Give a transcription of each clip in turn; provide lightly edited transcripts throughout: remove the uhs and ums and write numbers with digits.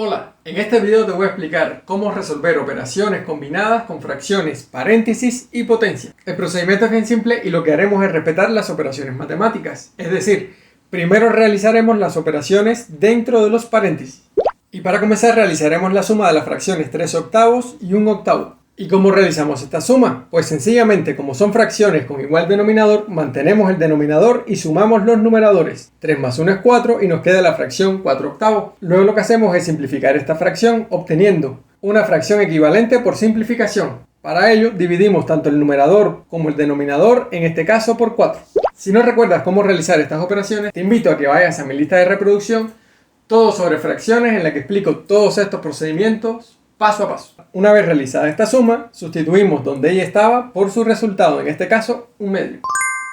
Hola, en este video te voy a explicar cómo resolver operaciones combinadas con fracciones, paréntesis y potencia. El procedimiento es bien simple y lo que haremos es respetar las operaciones matemáticas. Es decir, primero realizaremos las operaciones dentro de los paréntesis. Y para comenzar realizaremos la suma de las fracciones 3/8 y 1/8. ¿Y cómo realizamos esta suma? Pues sencillamente, como son fracciones con igual denominador, mantenemos el denominador y sumamos los numeradores. 3 más 1 es 4 y nos queda la fracción 4/8. Luego lo que hacemos es simplificar esta fracción obteniendo una fracción equivalente por simplificación. Para ello dividimos tanto el numerador como el denominador, en este caso por 4. Si no recuerdas cómo realizar estas operaciones, te invito a que vayas a mi lista de reproducción, todo sobre fracciones, en la que explico todos estos procedimientos paso a paso. Una vez realizada esta suma, sustituimos donde ella estaba por su resultado, en este caso, 1/2.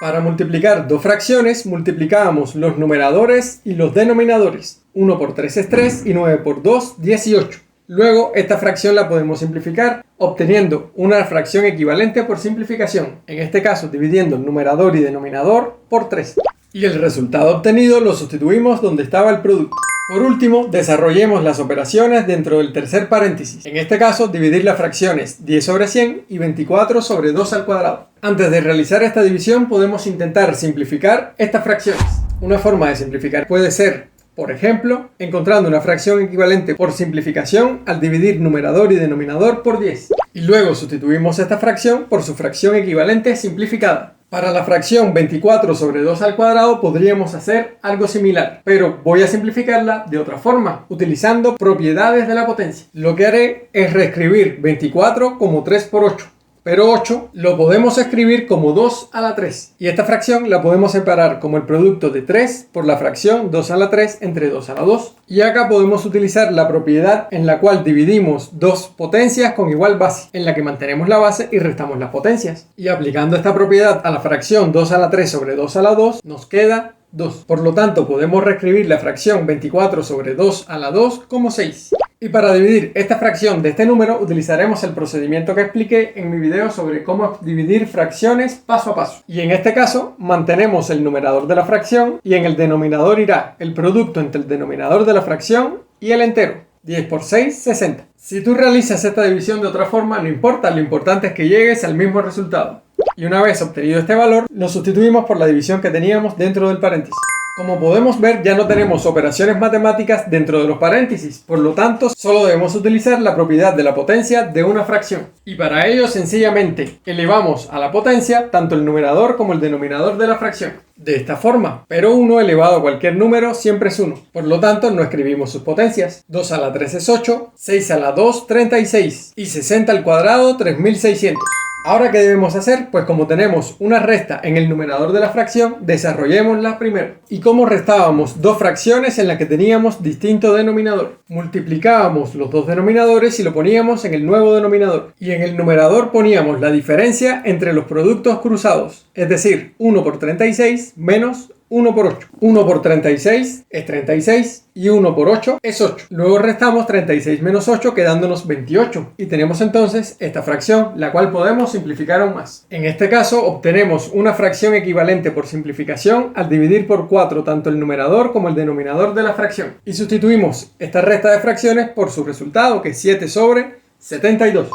Para multiplicar dos fracciones, multiplicábamos los numeradores y los denominadores. 1 por 3 es 3 y 9 por 2, 18. Luego, esta fracción la podemos simplificar obteniendo una fracción equivalente por simplificación, en este caso dividiendo el numerador y denominador por 3. Y el resultado obtenido lo sustituimos donde estaba el producto. Por último, desarrollemos las operaciones dentro del tercer paréntesis. En este caso, dividir las fracciones 10 sobre 100 y 24 sobre 2 al cuadrado. Antes de realizar esta división, podemos intentar simplificar estas fracciones. Una forma de simplificar puede ser, por ejemplo, encontrando una fracción equivalente por simplificación al dividir numerador y denominador por 10. Y luego sustituimos esta fracción por su fracción equivalente simplificada. Para la fracción 24 sobre 2 al cuadrado podríamos hacer algo similar, pero voy a simplificarla de otra forma, utilizando propiedades de la potencia. Lo que haré es reescribir 24 como 3 por 8. Pero 8 lo podemos escribir como 2 a la 3. Y esta fracción la podemos separar como el producto de 3 por la fracción 2 a la 3 entre 2 a la 2. Y acá podemos utilizar la propiedad en la cual dividimos dos potencias con igual base, en la que mantenemos la base y restamos las potencias. Y aplicando esta propiedad a la fracción 2 a la 3 sobre 2 a la 2, nos queda 2. Por lo tanto, podemos reescribir la fracción 24 sobre 2 a la 2 como 6. Y para dividir esta fracción de este número utilizaremos el procedimiento que expliqué en mi video sobre cómo dividir fracciones paso a paso. Y en este caso mantenemos el numerador de la fracción y en el denominador irá el producto entre el denominador de la fracción y el entero. 10 por 6, 60. Si tú realizas esta división de otra forma, no importa, lo importante es que llegues al mismo resultado. Y una vez obtenido este valor, lo sustituimos por la división que teníamos dentro del paréntesis. Como podemos ver, ya no tenemos operaciones matemáticas dentro de los paréntesis, por lo tanto, solo debemos utilizar la propiedad de la potencia de una fracción. Y para ello, sencillamente, elevamos a la potencia tanto el numerador como el denominador de la fracción. De esta forma, pero 1 elevado a cualquier número siempre es 1. Por lo tanto, no escribimos sus potencias. 2 a la 3 es 8, 6 a la 2, 36 y 60 al cuadrado, 3600. Ahora, ¿qué debemos hacer? Pues como tenemos una resta en el numerador de la fracción, desarrollémosla primero. ¿Y cómo restábamos dos fracciones en las que teníamos distinto denominador? Multiplicábamos los dos denominadores y lo poníamos en el nuevo denominador. Y en el numerador poníamos la diferencia entre los productos cruzados, es decir, 1 por 36 menos 1 por 8. 1 por 36 es 36 y 1 por 8 es 8. Luego restamos 36 menos 8 quedándonos 28. Y tenemos entonces esta fracción, la cual podemos simplificar aún más. En este caso obtenemos una fracción equivalente por simplificación al dividir por 4 tanto el numerador como el denominador de la fracción. Y sustituimos esta resta de fracciones por su resultado, que es 7 sobre 72.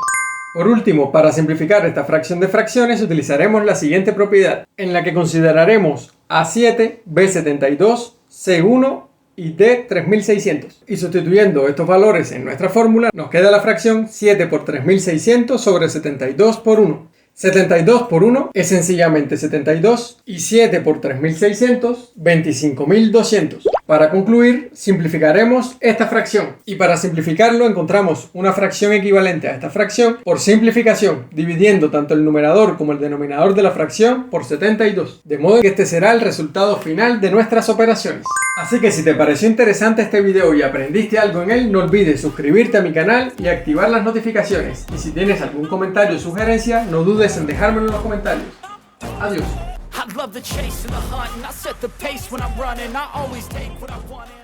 Por último, para simplificar esta fracción de fracciones utilizaremos la siguiente propiedad, en la que consideraremos A7, B72, C1 y D 3600. Y sustituyendo estos valores en nuestra fórmula, nos queda la fracción 7 por 3600 sobre 72 por 1. 72 por 1 es sencillamente 72 y 7 por 3600, 25200. Para concluir, simplificaremos esta fracción y para simplificarlo encontramos una fracción equivalente a esta fracción por simplificación, dividiendo tanto el numerador como el denominador de la fracción por 72, de modo que este será el resultado final de nuestras operaciones. Así que si te pareció interesante este video y aprendiste algo en él, no olvides suscribirte a mi canal y activar las notificaciones. Y si tienes algún comentario o sugerencia, no dudes en dejármelo en los comentarios. Adiós. I love the chase and the hunt, and I set the pace when I'm running. I always take what I want.